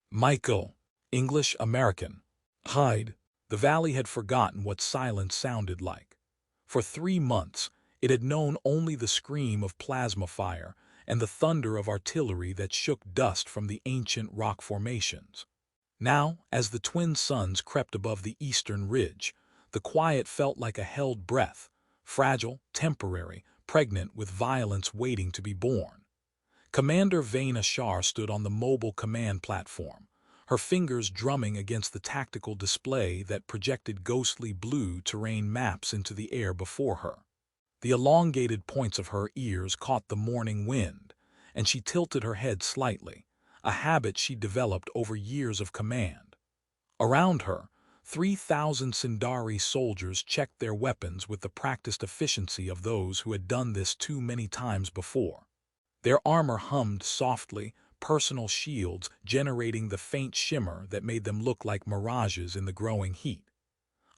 Michael, English American. Hide. The valley had forgotten what silence sounded like. For 3 months, it had known only the scream of plasma fire and the thunder of artillery that shook dust from the ancient rock formations. Now, as the twin suns crept above the eastern ridge, the quiet felt like a held breath, fragile, temporary, pregnant with violence waiting to be born. Commander Veyna Shar stood on the mobile command platform, her fingers drumming against the tactical display that projected ghostly blue terrain maps into the air before her. The elongated points of her ears caught the morning wind, and she tilted her head slightly, a habit she'd developed over years of command. Around her, 3,000 Syndari soldiers checked their weapons with the practiced efficiency of those who had done this too many times before. Their armor hummed softly, personal shields generating the faint shimmer that made them look like mirages in the growing heat.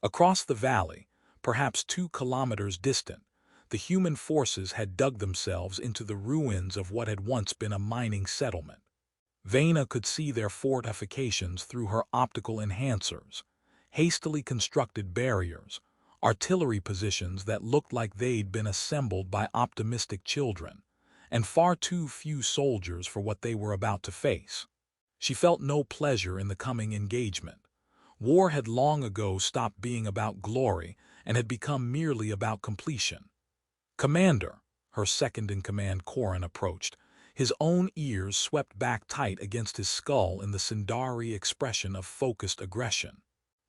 Across the valley, perhaps 2 kilometers distant, the human forces had dug themselves into the ruins of what had once been a mining settlement. Veyna could see their fortifications through her optical enhancers, hastily constructed barriers, artillery positions that looked like they'd been assembled by optimistic children, and far too few soldiers for what they were about to face. She felt no pleasure in the coming engagement. War had long ago stopped being about glory and had become merely about completion. "Commander," her second-in-command Corin approached, his own ears swept back tight against his skull in the Syndari expression of focused aggression.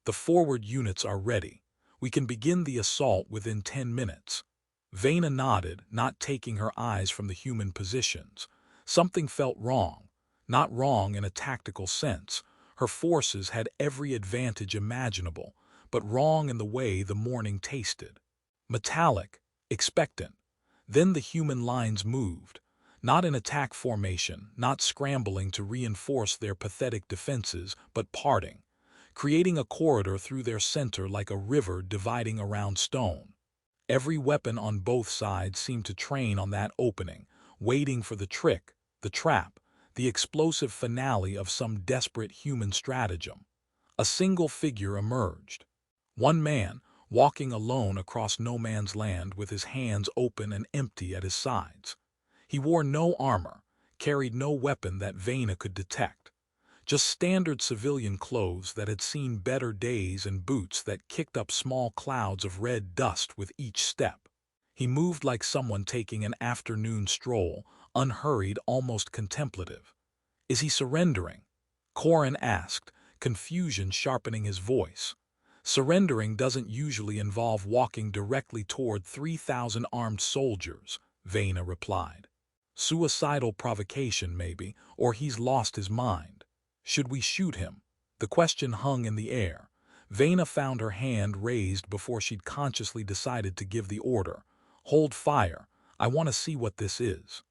"The forward units are ready. We can begin the assault within 10 minutes. Veyna nodded, not taking her eyes from the human positions. Something felt wrong. Not wrong in a tactical sense. Her forces had every advantage imaginable, but wrong in the way the morning tasted. Metallic, expectant. Then the human lines moved. Not in attack formation, not scrambling to reinforce their pathetic defenses, but parting, creating a corridor through their center like a river dividing around stone. Every weapon on both sides seemed to train on that opening, waiting for the trick, the trap, the explosive finale of some desperate human stratagem. A single figure emerged. One man, walking alone across no man's land with his hands open and empty at his sides. He wore no armor, carried no weapon that Veyna could detect. Just standard civilian clothes that had seen better days and boots that kicked up small clouds of red dust with each step. He moved like someone taking an afternoon stroll, unhurried, almost contemplative. "Is he surrendering?" Corin asked, confusion sharpening his voice. "Surrendering doesn't usually involve walking directly toward 3,000 armed soldiers," Veyna replied. "Suicidal provocation, maybe, or he's lost his mind. Should we shoot him?" The question hung in the air. Veyna found her hand raised before she'd consciously decided to give the order. "Hold fire. I want to see what this is."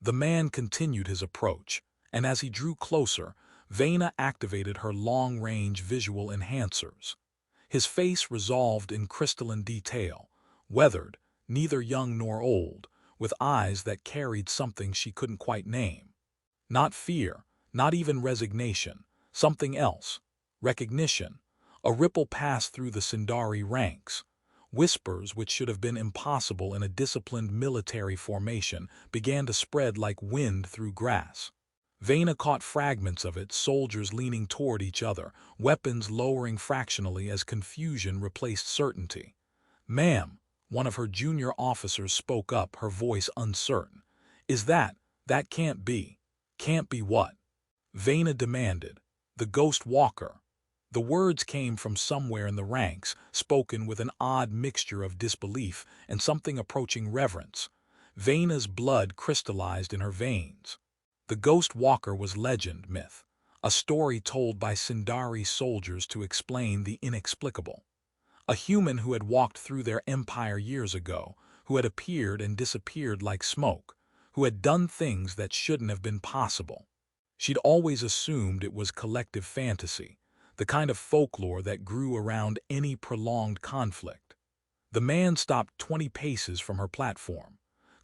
The man continued his approach, and as he drew closer, Veyna activated her long-range visual enhancers. His face resolved in crystalline detail, weathered, neither young nor old, with eyes that carried something she couldn't quite name. Not fear, not even resignation, something else. Recognition. A ripple passed through the Syndari ranks. Whispers, which should have been impossible in a disciplined military formation, began to spread like wind through grass. Veyna caught fragments of it, soldiers leaning toward each other, weapons lowering fractionally as confusion replaced certainty. "Ma'am," one of her junior officers spoke up, her voice uncertain. That can't be." "Can't be what?" Veyna demanded. "The Ghost Walker." The words came from somewhere in the ranks, spoken with an odd mixture of disbelief and something approaching reverence. Veyna's blood crystallized in her veins. The Ghost Walker was legend, myth, a story told by Syndari soldiers to explain the inexplicable. A human who had walked through their empire years ago, who had appeared and disappeared like smoke, who had done things that shouldn't have been possible. She'd always assumed it was collective fantasy, the kind of folklore that grew around any prolonged conflict. The man stopped 20 paces from her platform,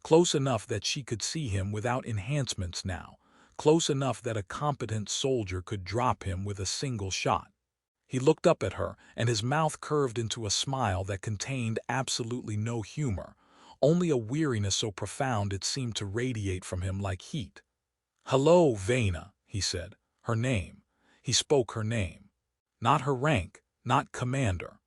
close enough that she could see him without enhancements now, close enough that a competent soldier could drop him with a single shot. He looked up at her, and his mouth curved into a smile that contained absolutely no humor, only a weariness so profound it seemed to radiate from him like heat. "Hello, Veyna," he said. Her name. He spoke her name. Not her rank, not commander,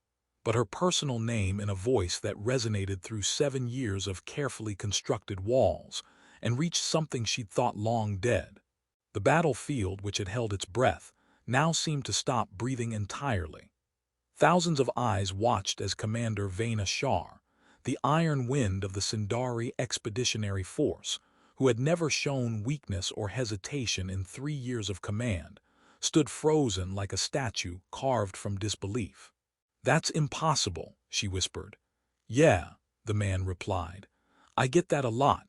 but her personal name in a voice that resonated through 7 years of carefully constructed walls and reached something she'd thought long dead. The battlefield, which had held its breath, now seemed to stop breathing entirely. Thousands of eyes watched as Commander Veyna Shar, the iron wind of the Syndari expeditionary force, who had never shown weakness or hesitation in 3 years of command, stood frozen like a statue carved from disbelief. "That's impossible," she whispered. "Yeah," the man replied. "I get that a lot."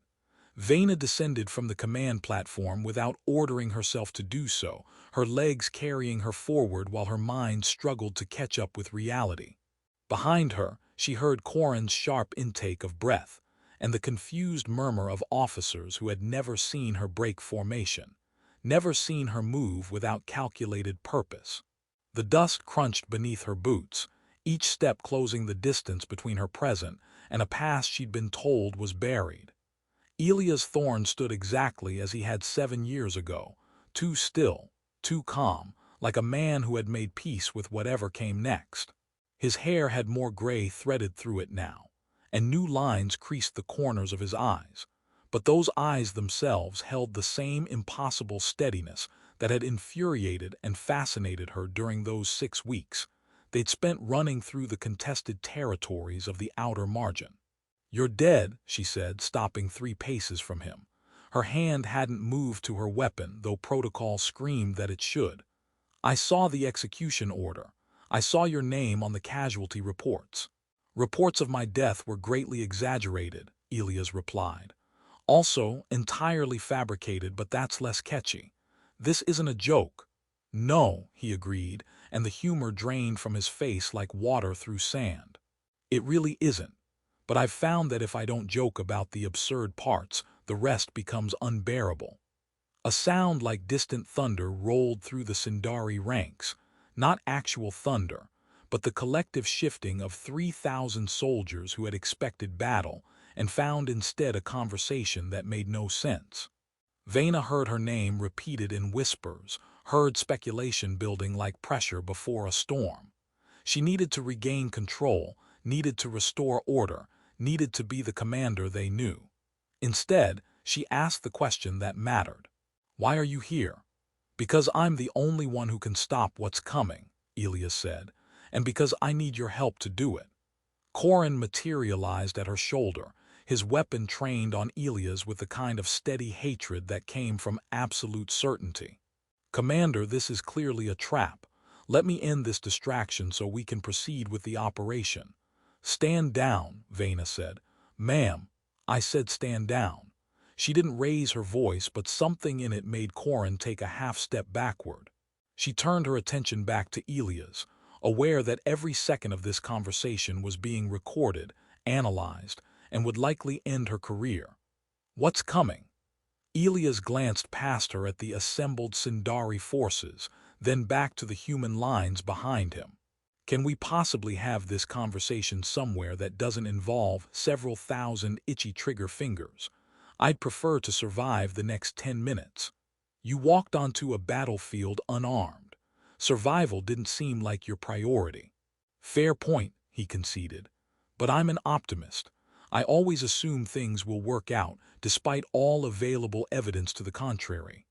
Veyna descended from the command platform without ordering herself to do so, her legs carrying her forward while her mind struggled to catch up with reality. Behind her, she heard Corin's sharp intake of breath, and the confused murmur of officers who had never seen her break formation, never seen her move without calculated purpose. The dust crunched beneath her boots, each step closing the distance between her present and a past she'd been told was buried. Elias Thorne stood exactly as he had 7 years ago, too still, too calm, like a man who had made peace with whatever came next. His hair had more gray threaded through it now, and new lines creased the corners of his eyes. But those eyes themselves held the same impossible steadiness that had infuriated and fascinated her during those 6 weeks they'd spent running through the contested territories of the outer margin. "You're dead," she said, stopping 3 paces from him. Her hand hadn't moved to her weapon, though protocol screamed that it should. "I saw the execution order. I saw your name on the casualty reports." "Reports of my death were greatly exaggerated," Elias replied. "Also entirely fabricated, but that's less catchy. This isn't a joke." "No," he agreed, and the humor drained from his face like water through sand. "It really isn't. But I've found that if I don't joke about the absurd parts, the rest becomes unbearable." A sound like distant thunder rolled through the Syndari ranks, not actual thunder, but the collective shifting of 3,000 soldiers who had expected battle and found instead a conversation that made no sense. Veyna heard her name repeated in whispers, heard speculation building like pressure before a storm. She needed to regain control, needed to restore order, needed to be the commander they knew. Instead, she asked the question that mattered. "Why are you here?" "Because I'm the only one who can stop what's coming," Elias said, "and because I need your help to do it." Corin materialized at her shoulder, his weapon trained on Elias with the kind of steady hatred that came from absolute certainty. "Commander, this is clearly a trap. Let me end this distraction so we can proceed with the operation." "Stand down," Veyna said. "Ma'am, I said stand down." She didn't raise her voice, but something in it made Corin take a half-step backward. She turned her attention back to Elias, aware that every second of this conversation was being recorded, analyzed, and would likely end her career. "What's coming?" Elias glanced past her at the assembled Syndari forces, then back to the human lines behind him. "Can we possibly have this conversation somewhere that doesn't involve several thousand itchy trigger fingers? I'd prefer to survive the next 10 minutes. You walked onto a battlefield unarmed. Survival didn't seem like your priority." "Fair point," he conceded. "But I'm an optimist. I always assume things will work out, despite all available evidence to the contrary."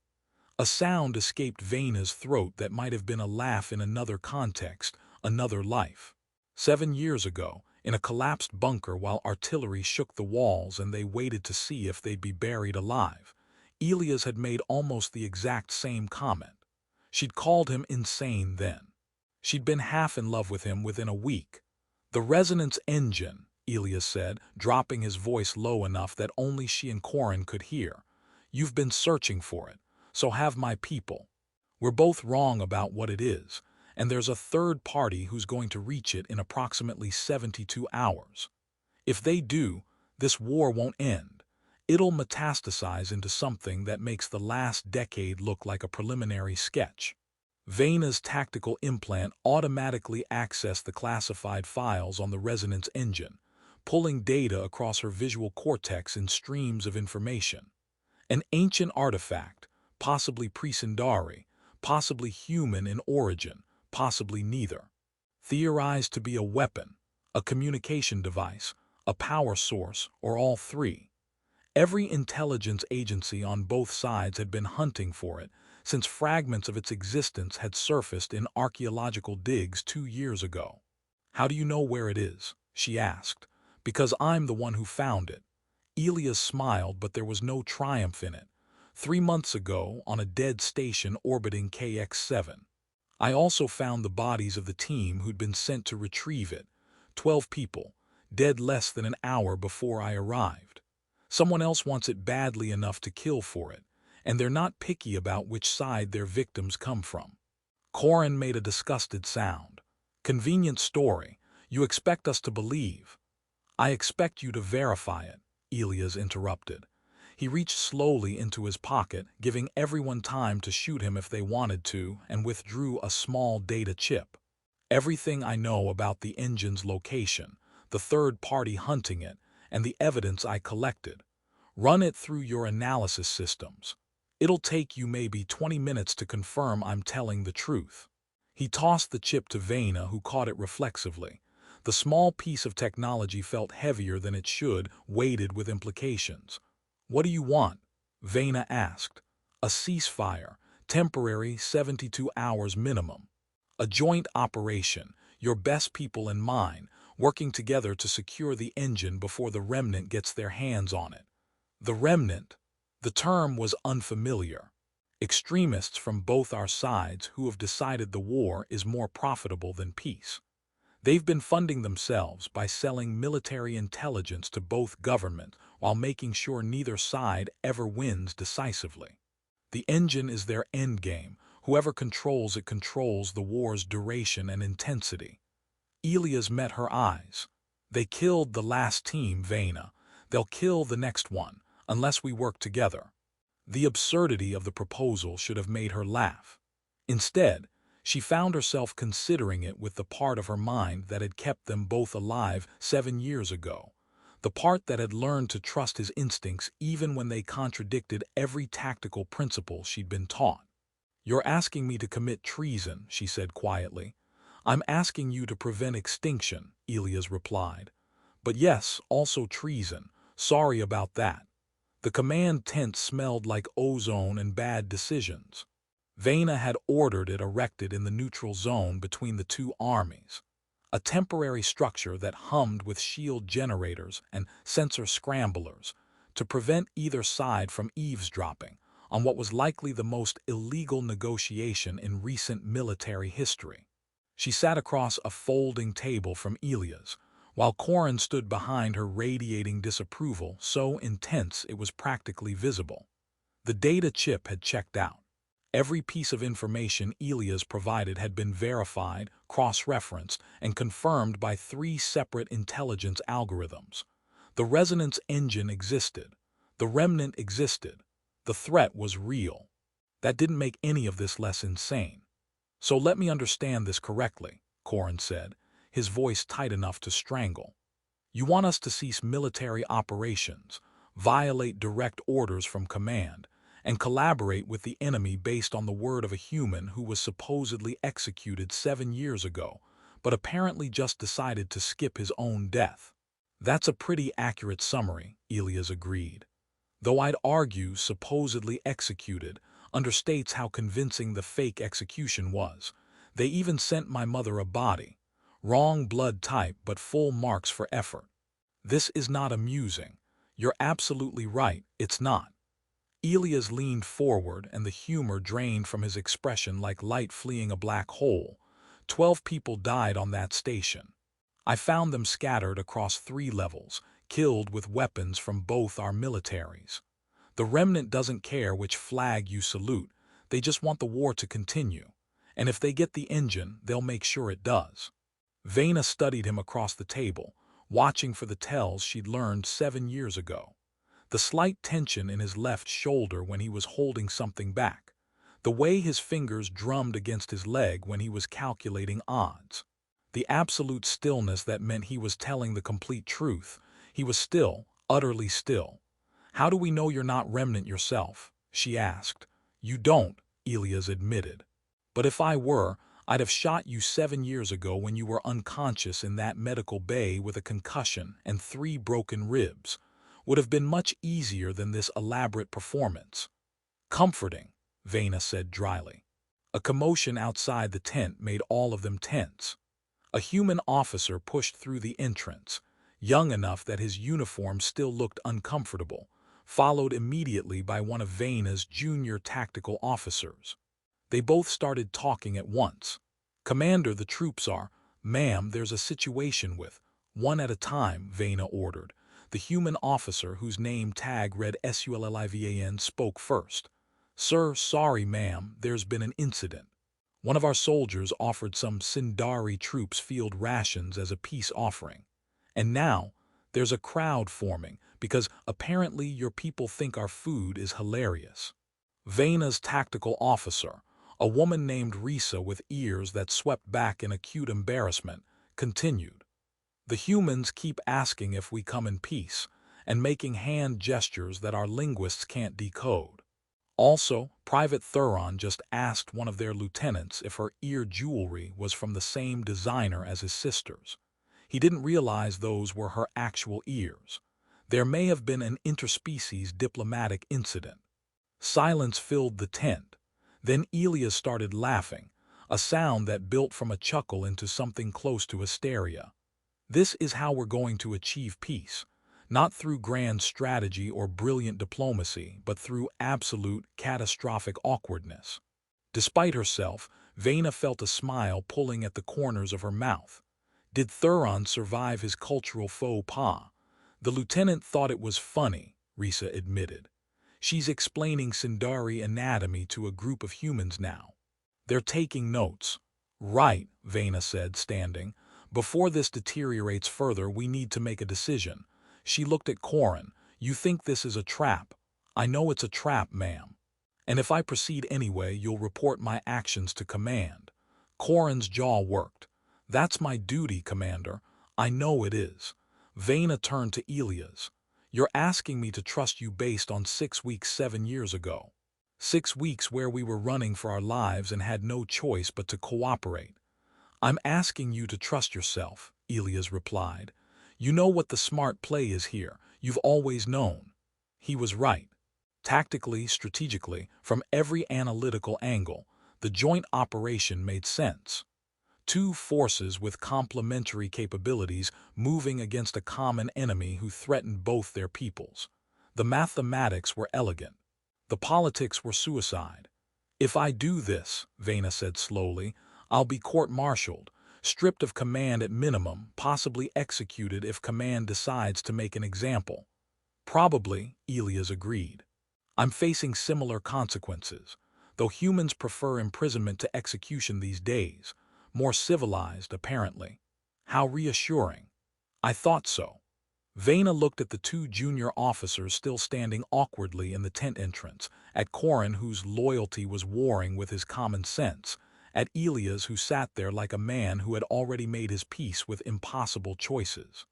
A sound escaped Veyna's throat that might have been a laugh in another context, another life. 7 years ago, in a collapsed bunker while artillery shook the walls and they waited to see if they'd be buried alive, Elias had made almost the exact same comment. She'd called him insane then. She'd been half in love with him within a week. "The resonance engine," Elias said, dropping his voice low enough that only she and Corin could hear. "You've been searching for it, so have my people. We're both wrong about what it is, and there's a third party who's going to reach it in approximately 72 hours. If they do, this war won't end. It'll metastasize into something that makes the last decade look like a preliminary sketch. Veyna's tactical implant automatically accessed the classified files on the resonance engine, pulling data across her visual cortex in streams of information. An ancient artifact, possibly pre-Syndari, possibly human in origin, possibly neither. Theorized to be a weapon, a communication device, a power source, or all three. Every intelligence agency on both sides had been hunting for it since fragments of its existence had surfaced in archaeological digs 2 years ago. "How do you know where it is?" she asked. "Because I'm the one who found it." Elias smiled, but there was no triumph in it. 3 months ago, on a dead station orbiting KX-7. I also found the bodies of the team who'd been sent to retrieve it. 12 people, dead less than an hour before I arrived. Someone else wants it badly enough to kill for it, and they're not picky about which side their victims come from. Corin made a disgusted sound. "Convenient story. You expect us to believe." "I expect you to verify it," Elias interrupted. He reached slowly into his pocket, giving everyone time to shoot him if they wanted to, and withdrew a small data chip. "Everything I know about the engine's location, the third party hunting it, and the evidence I collected. Run it through your analysis systems. It'll take you maybe 20 minutes to confirm I'm telling the truth." He tossed the chip to Veyna, who caught it reflexively. The small piece of technology felt heavier than it should, weighted with implications. "What do you want?" Veyna asked. "A ceasefire, temporary, 72 hours minimum. A joint operation, your best people and mine, working together to secure the engine before the Remnant gets their hands on it." The Remnant? The term was unfamiliar. Extremists from both our sides who have decided the war is more profitable than peace. They've been funding themselves by selling military intelligence to both governments while making sure neither side ever wins decisively. The engine is their endgame. Whoever controls it controls the war's duration and intensity. Elias met her eyes. "They killed the last team, Veyna. They'll kill the next one, unless we work together." The absurdity of the proposal should have made her laugh. Instead, she found herself considering it with the part of her mind that had kept them both alive 7 years ago, the part that had learned to trust his instincts even when they contradicted every tactical principle she'd been taught. "You're asking me to commit treason," she said quietly. "I'm asking you to prevent extinction," Elias replied. "But yes, also treason. Sorry about that." The command tent smelled like ozone and bad decisions. Veyna had ordered it erected in the neutral zone between the two armies, a temporary structure that hummed with shield generators and sensor scramblers to prevent either side from eavesdropping on what was likely the most illegal negotiation in recent military history. She sat across a folding table from Elias, while Corin stood behind her, radiating disapproval so intense it was practically visible. The data chip had checked out. Every piece of information Elias provided had been verified, cross-referenced, and confirmed by 3 separate intelligence algorithms. The resonance engine existed. The Remnant existed. The threat was real. That didn't make any of this less insane. "So let me understand this correctly," Corin said, his voice tight enough to strangle. "You want us to cease military operations, violate direct orders from command, and collaborate with the enemy based on the word of a human who was supposedly executed 7 years ago, but apparently just decided to skip his own death." "That's a pretty accurate summary," Elias agreed. "Though I'd argue supposedly executed understates how convincing the fake execution was. They even sent my mother a body. Wrong blood type, but full marks for effort." "This is not amusing. You're absolutely right, it's not." Elias leaned forward, and the humor drained from his expression like light fleeing a black hole. 12 people died on that station. I found them scattered across 3 levels, killed with weapons from both our militaries. The Remnant doesn't care which flag you salute, they just want the war to continue. And if they get the engine, they'll make sure it does. Veyna studied him across the table, watching for the tells she'd learned 7 years ago. the slight tension in his left shoulder when he was holding something back, the way his fingers drummed against his leg when he was calculating odds, the absolute stillness that meant he was telling the complete truth. He was still, utterly still. "How do we know you're not remnant yourself?" she asked. "You don't," Elias admitted. "But if I were, I'd have shot you 7 years ago when you were unconscious in that medical bay with a concussion and 3 broken ribs. Would have been much easier than this elaborate performance." "Comforting," Veyna said dryly. A commotion outside the tent made all of them tense. A human officer pushed through the entrance, young enough that his uniform still looked uncomfortable, followed immediately by one of Veyna's junior tactical officers. They both started talking at once. "Commander, the troops are—" "Ma'am, there's a situation with—" "One at a time," Veyna ordered. The human officer, whose name tag read Sullivan, spoke first. "Sir, sorry ma'am, there's been an incident. One of our soldiers offered some Syndari troops field rations as a peace offering. And now, there's a crowd forming, because apparently your people think our food is hilarious." Veyna's tactical officer, a woman named Risa with ears that swept back in acute embarrassment, continued. "The humans keep asking if we come in peace, and making hand gestures that our linguists can't decode. Also, Private Thuron just asked one of their lieutenants if her ear jewelry was from the same designer as his sister's. He didn't realize those were her actual ears. There may have been an interspecies diplomatic incident." Silence filled the tent. Then Elias started laughing, a sound that built from a chuckle into something close to hysteria. "This is how we're going to achieve peace. Not through grand strategy or brilliant diplomacy, but through absolute, catastrophic awkwardness." Despite herself, Veyna felt a smile pulling at the corners of her mouth. Did Thuron survive his cultural faux pas? The lieutenant thought it was funny, Risa admitted. "She's explaining Syndari anatomy to a group of humans now. They're taking notes." "Right," Veyna said, standing. "Before this deteriorates further, we need to make a decision." She looked at Corin. "You think this is a trap?" "I know it's a trap, ma'am. And if I proceed anyway, you'll report my actions to command." Corin's jaw worked. "That's my duty, Commander." "I know it is." Veyna turned to Elias. "You're asking me to trust you based on 6 weeks 7 years ago. 6 weeks where we were running for our lives and had no choice but to cooperate." "I'm asking you to trust yourself," Elias replied. "You know what the smart play is here. You've always known." He was right. Tactically, strategically, from every analytical angle, the joint operation made sense. 2 forces with complementary capabilities moving against a common enemy who threatened both their peoples. The mathematics were elegant. The politics were suicide. "If I do this," Veyna said slowly, "I'll be court-martialed, stripped of command at minimum, possibly executed if command decides to make an example." "Probably," Elias agreed. "I'm facing similar consequences, though humans prefer imprisonment to execution these days. More civilized, apparently." "How reassuring." "I thought so." Veyna looked at the 2 junior officers still standing awkwardly in the tent entrance, at Corin, whose loyalty was warring with his common sense, at Elias, who sat there like a man who had already made his peace with impossible choices.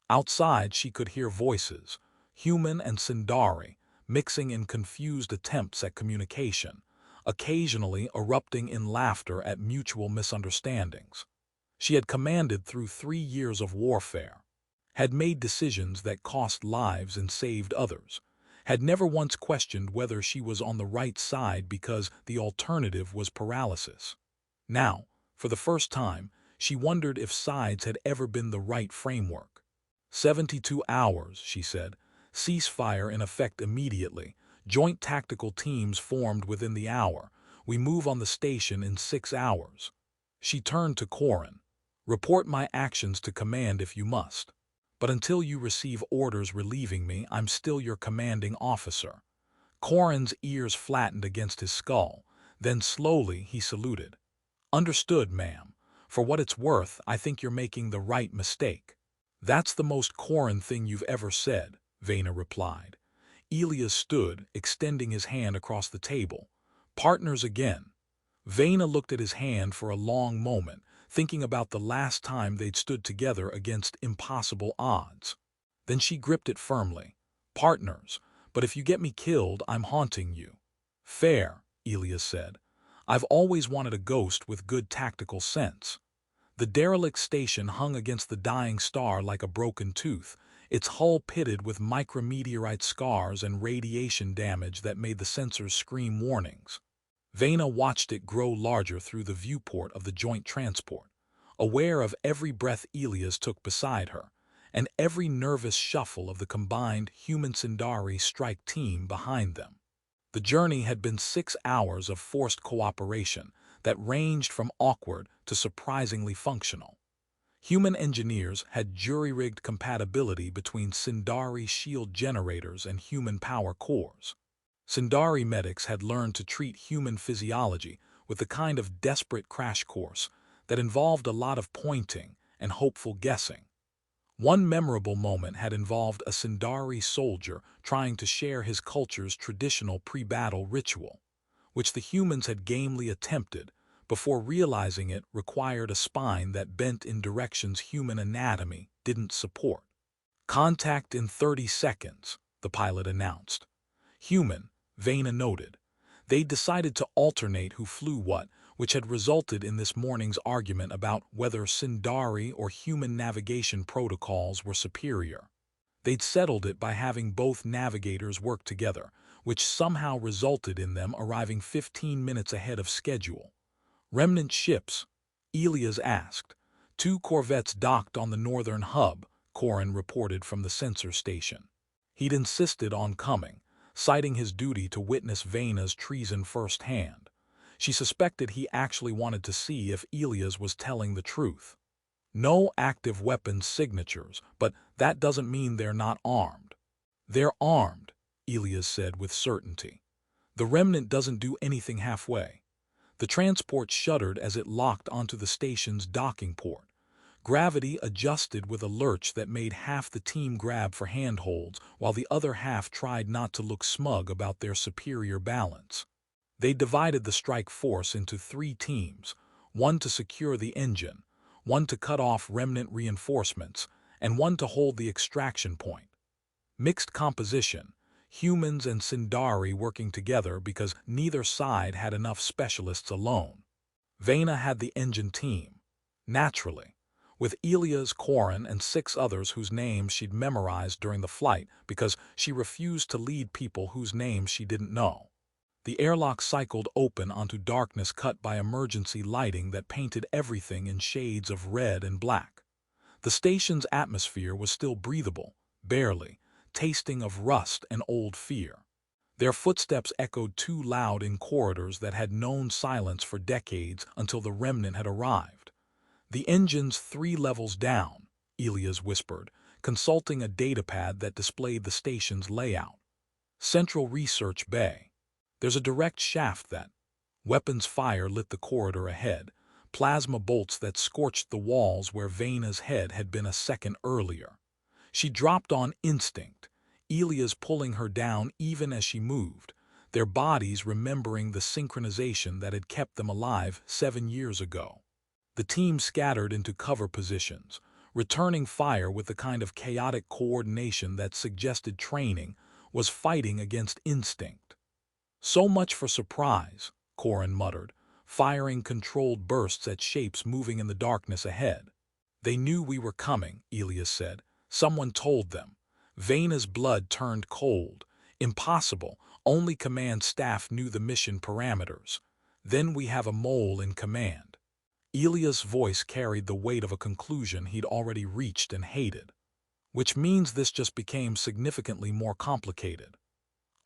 Outside she could hear voices, human and Syndari, mixing in confused attempts at communication, occasionally erupting in laughter at mutual misunderstandings. She had commanded through 3 years of warfare, had made decisions that cost lives and saved others, had never once questioned whether she was on the right side because the alternative was paralysis. Now, for the first time, she wondered if sides had ever been the right framework. 72 hours, she said. Ceasefire in effect immediately. Joint tactical teams formed within the hour. We move on the station in 6 hours. She turned to Corin. "Report my actions to command if you must. But until you receive orders relieving me, I'm still your commanding officer." Corin's ears flattened against his skull. Then slowly he saluted. "Understood, ma'am. For what it's worth, I think you're making the right mistake." "That's the most Corin thing you've ever said," Veyna replied. Elias stood, extending his hand across the table. Partners again. Veyna looked at his hand for a long moment, thinking about the last time they'd stood together against impossible odds. Then she gripped it firmly. Partners, but if you get me killed, I'm haunting you. Fair, Elias said. I've always wanted a ghost with good tactical sense. The derelict station hung against the dying star like a broken tooth, its hull pitted with micrometeorite scars and radiation damage that made the sensors scream warnings. Veyna watched it grow larger through the viewport of the joint transport, aware of every breath Elias took beside her, and every nervous shuffle of the combined human Syndari strike team behind them. The journey had been 6 hours of forced cooperation that ranged from awkward to surprisingly functional. Human engineers had jury-rigged compatibility between Syndari shield generators and human power cores. Syndari medics had learned to treat human physiology with the kind of desperate crash course that involved a lot of pointing and hopeful guessing. One memorable moment had involved a Syndari soldier trying to share his culture's traditional pre-battle ritual, which the humans had gamely attempted before realizing it required a spine that bent in directions human anatomy didn't support. Contact in 30 seconds, the pilot announced. Human, Veyna noted. They decided to alternate who flew what, which had resulted in this morning's argument about whether Syndari or human navigation protocols were superior. They'd settled it by having both navigators work together, which somehow resulted in them arriving 15 minutes ahead of schedule. Remnant ships? Elias asked. 2 corvettes docked on the northern hub, Corin reported from the sensor station. He'd insisted on coming, citing his duty to witness Veyna's treason firsthand. She suspected he actually wanted to see if Elias was telling the truth. No active weapons signatures, but that doesn't mean they're not armed. They're armed, Elias said with certainty. The remnant doesn't do anything halfway. The transport shuddered as it locked onto the station's docking port. Gravity adjusted with a lurch that made half the team grab for handholds, while the other half tried not to look smug about their superior balance. They divided the strike force into 3 teams, one to secure the engine, one to cut off remnant reinforcements, and one to hold the extraction point. Mixed composition, humans and Syndari working together because neither side had enough specialists alone. Veyna had the engine team, naturally, with Elias, Corin, and 6 others whose names she'd memorized during the flight because she refused to lead people whose names she didn't know. The airlock cycled open onto darkness cut by emergency lighting that painted everything in shades of red and black. The station's atmosphere was still breathable, barely, tasting of rust and old fear. Their footsteps echoed too loud in corridors that had known silence for decades until the remnant had arrived. The engine's 3 levels down, Elias whispered, consulting a datapad that displayed the station's layout. Central Research Bay. There's a direct shaft that. Weapons fire lit the corridor ahead, plasma bolts that scorched the walls where Veyna's head had been a second earlier. She dropped on instinct, Elias pulling her down even as she moved, their bodies remembering the synchronization that had kept them alive 7 years ago. The team scattered into cover positions, returning fire with the kind of chaotic coordination that suggested training was fighting against instinct. So much for surprise, Corin muttered, firing controlled bursts at shapes moving in the darkness ahead. They knew we were coming, Elias said. Someone told them. Veyna's blood turned cold. Impossible. Only command staff knew the mission parameters. Then we have a mole in command. Elias' voice carried the weight of a conclusion he'd already reached and hated. Which means this just became significantly more complicated.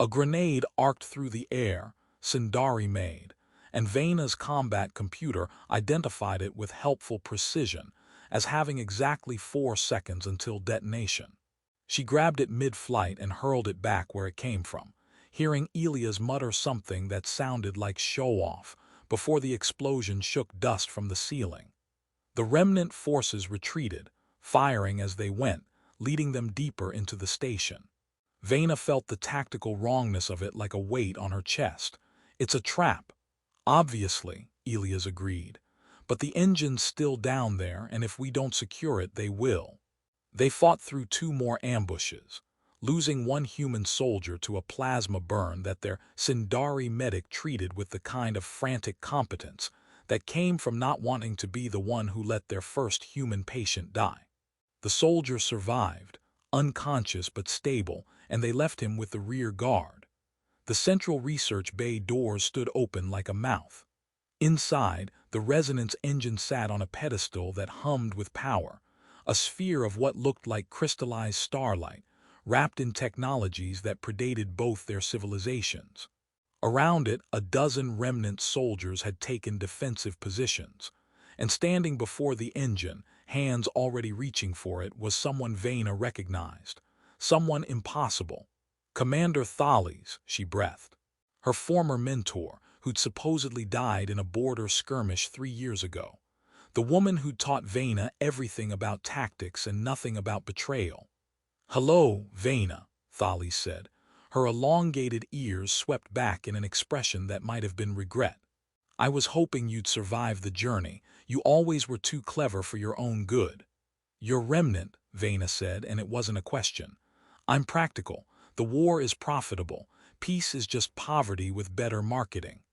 A grenade arced through the air, Syndari made, and Veyna's combat computer identified it with helpful precision as having exactly 4 seconds until detonation. She grabbed it mid-flight and hurled it back where it came from, hearing Elias mutter something that sounded like show-off before the explosion shook dust from the ceiling. The remnant forces retreated, firing as they went, leading them deeper into the station. Veyna felt the tactical wrongness of it like a weight on her chest. It's a trap. Obviously, Elias agreed. But the engine's still down there, and if we don't secure it, they will. They fought through 2 more ambushes, losing 1 human soldier to a plasma burn that their Syndari medic treated with the kind of frantic competence that came from not wanting to be the one who let their first human patient die. The soldier survived, unconscious but stable, and they left him with the rear guard. The central research bay doors stood open like a mouth. Inside, the resonance engine sat on a pedestal that hummed with power, a sphere of what looked like crystallized starlight, wrapped in technologies that predated both their civilizations. Around it, a dozen remnant soldiers had taken defensive positions, and standing before the engine, hands already reaching for it, was someone Veyna recognized, someone impossible. Commander Thales, she breathed. Her former mentor, who'd supposedly died in a border skirmish 3 years ago. The woman who'd taught Veyna everything about tactics and nothing about betrayal. "Hello, Veyna," Thales said. Her elongated ears swept back in an expression that might have been regret. "I was hoping you'd survive the journey. You always were too clever for your own good." "You're remnant," Veyna said, and it wasn't a question. "I'm practical. The war is profitable. Peace is just poverty with better marketing."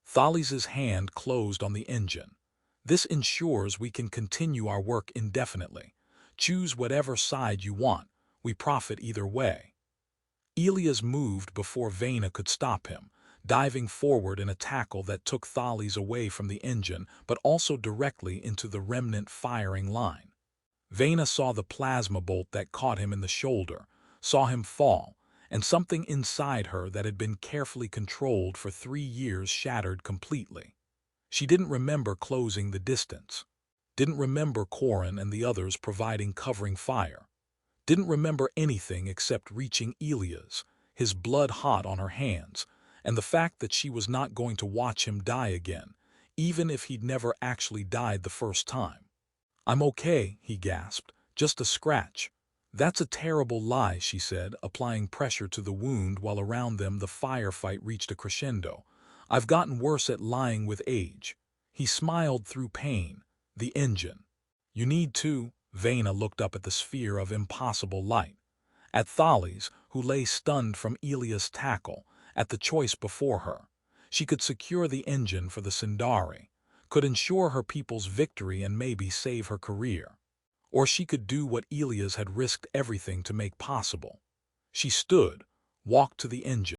Thales's hand closed on the engine. "This ensures we can continue our work indefinitely. Choose whatever side you want. We profit either way." Elias moved before Veyna could stop him, diving forward in a tackle that took Thales away from the engine but also directly into the remnant firing line. Veyna saw the plasma bolt that caught him in the shoulder, saw him fall, and something inside her that had been carefully controlled for 3 years shattered completely. She didn't remember closing the distance, didn't remember Corin and the others providing covering fire, didn't remember anything except reaching Elias, his blood hot on her hands, and the fact that she was not going to watch him die again, even if he'd never actually died the first time. "I'm okay," he gasped, "just a scratch." "That's a terrible lie," she said, applying pressure to the wound while around them the firefight reached a crescendo. "I've gotten worse at lying with age." He smiled through pain. "The engine." "You need to." Veyna looked up at the sphere of impossible light. At Thales, who lay stunned from Elias' tackle, at the choice before her. She could secure the engine for the Syndari, could ensure her people's victory and maybe save her career. Or she could do what Elias had risked everything to make possible. She stood, walked to the engine.